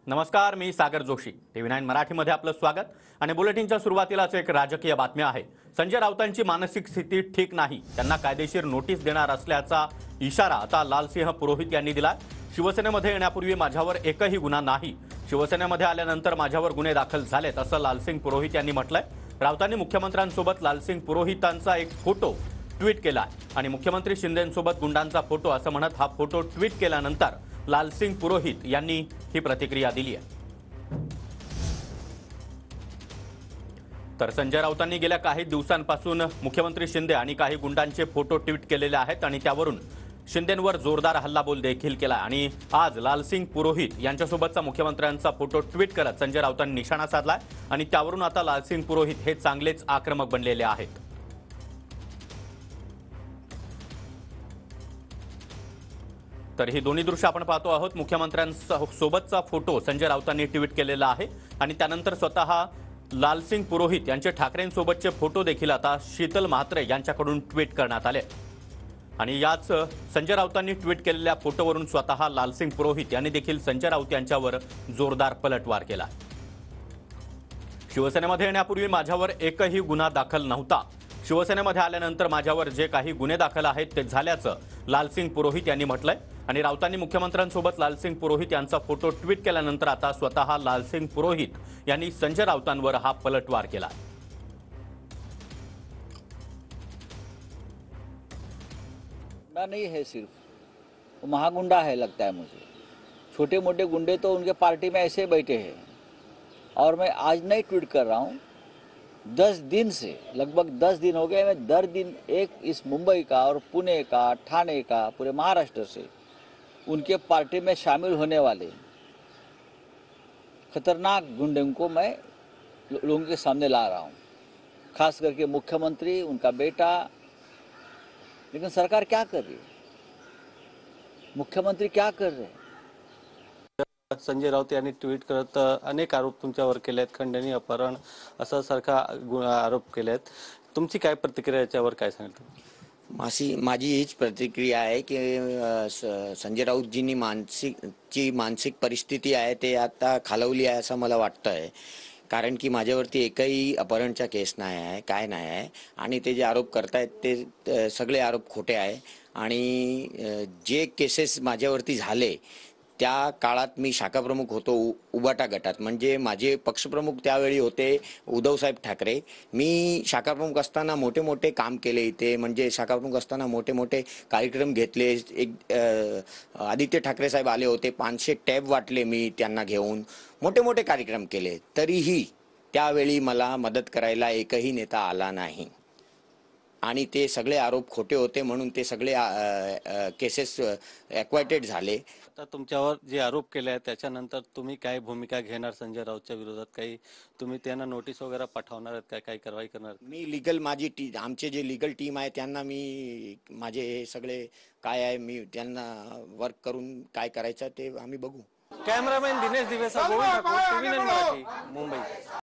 नमस्कार, मी सागर जोशी. TV9 मराठीमध्ये आपलं स्वागत. आणि बुलेटिनच्या सुरुवातीलाच एक राजकीय बातमी आहे. संजय राऊतांची मानसिक स्थिती ठीक नाही, त्यांना कायदेशीर नोटीस देणार असल्याचा इशारा आता लालसिंह पुरोहित यांनी दिला. शिवसेनेमध्ये येण्यापूर्वी माझ्यावर एकही गुन्हा नाही, शिवसेनेमध्ये आल्यानंतर माझ्यावर गुन्हे दाखल झालेत, असं लालसिंह पुरोहित यांनी म्हटलंय. राऊतांनी मुख्यमंत्र्यांसोबत लालसिंह पुरोहितांचा एक फोटो ट्विट केला आणि मुख्यमंत्री शिंदेंसोबत गुंडांचा फोटो असं म्हणत हा फोटो ट्विट केल्यानंतर लालसिंह पुरोहित यांनी ही प्रतिक्रिया दिली आहे. तर संजय राऊतांनी गेल्या काही दिवसांपासून मुख्यमंत्री शिंदे आणि काही गुंडांचे फोटो ट्विट केलेले आहेत आणि त्यावरून शिंदेंवर जोरदार हल्लाबोल देखील केला. आणि आज लालसिंह पुरोहित यांच्यासोबतचा मुख्यमंत्र्यांचा फोटो ट्विट करत संजय राऊतांनी निशाणा साधलाय आणि त्यावरून आता लालसिंह पुरोहित हे चांगलेच आक्रमक बनलेले आहेत. तर ही दोन्ही दृश्य आपण पाहतो आहोत. मुख्यमंत्र्यांसोबतचा फोटो संजय राऊतांनी ट्विट केलेला आहे आणि त्यानंतर स्वतः लालसिंह पुरोहित यांचे ठाकरेंसोबतचे फोटो देखील आता शीतल म्हात्रे यांच्याकडून ट्विट करण्यात आले. आणि याच संजय राऊतांनी ट्विट केलेल्या फोटोवरून स्वतः लालसिंह पुरोहित यांनी देखील संजय राऊत यांच्यावर जोरदार पलटवार केला. शिवसेनेमध्ये येण्यापूर्वी माझ्यावर एकही गुन्हा दाखल नव्हता, शिवसेनेमध्ये आल्यानंतर माझ्यावर जे काही गुन्हे दाखल आहेत ते झाल्याचं लालसिंह पुरोहित यांनी म्हटलंय. आणि राऊतांनी मुख्यमंत्र्यांसोबत लालसिंह पुरोहित यांचा फोटो ट्विट केल्यानंतर आता स्वतः लालसिंह पुरोहित यांनी संजय राऊतांवर हा पलटवार केला. गुंडा नहीं है, सिर्फ वो महागुंडा है लगता है मुझे. छोटे मोटे गुंडे तो उनके पार्टी में ऐसे बैठे हैं. और मैं आज नहीं ट्वीट कर रहा हूँ, 10 दिन से, लगभग 10 दिन हो गए, मैं दर दिन एक इस मुंबई का और पुणे का, ठाणे का, पूरे महाराष्ट्र से उनके पार्टी में शामिल होने वाले खतरनाक गुंडों को मैं लोगों के सामने ला रहा हूँ, खास करके मुख्यमंत्री, उनका बेटा. लेकिन सरकार क्या कर रही है, मुख्यमंत्री क्या कर रहे हैं? संजय राऊत यांनी ट्विट करत अनेक आरोप तुमच्यावर केले आहेत, खंडणी, अपहरण असं सारखा आरोप केले आहेत. तुमची काय प्रतिक्रिया याच्यावर काय सांगता? माझी हीच प्रतिक्रिया आहे की संजय राऊतजींनी मानसिक परिस्थिती आहे ते आता खालवली आहे असं मला वाटतंय. कारण की माझ्यावरती एकही अपहरणचा केस नाही आहे, काय नाही आहे. आणि ते जे आरोप करतायत ते सगळे आरोप खोटे आहे. आणि जे केसेस माझ्यावरती झाले त्या काळात मी शाखाप्रमुख होतो उबाटा गटात, म्हणजे माझे पक्षप्रमुख त्यावेळी होते उद्धवसाहेब ठाकरे. मी शाखाप्रमुख असताना मोठे मोठे काम केले इथे, म्हणजे शाखाप्रमुख असताना मोठे मोठे कार्यक्रम घेतले. एक आदित्य ठाकरे साहेब आले होते, 500 टॅब वाटले मी त्यांना घेऊन, मोठे मोठे कार्यक्रम केले. तरीही त्यावेळी मला मदत करायला एकही नेता आला नाही. आणि ते सगळे आरोप खोटे होते म्हणून ते सगळे केसेस ॲक्वाइटेड झाले. आता तुमच्यावर जे आरोप केले आहेत त्याच्यानंतर तुम्ही काय भूमिका घेणार संजय राऊतच्या विरोधात? काही तुम्ही त्यांना नोटीस वगैरे पाठवणार आहेत का, काही कारवाई करणार? मी लीगल आमचे जे लीगल टीम आहे त्यांना मी माझे हे सगळे काय आहे मी त्यांना वर्क करून काय करायचं ते आम्ही बघू. Cameraman Dinesh Divesa, Govind Thakur, TV9 Marathi, Mumbai.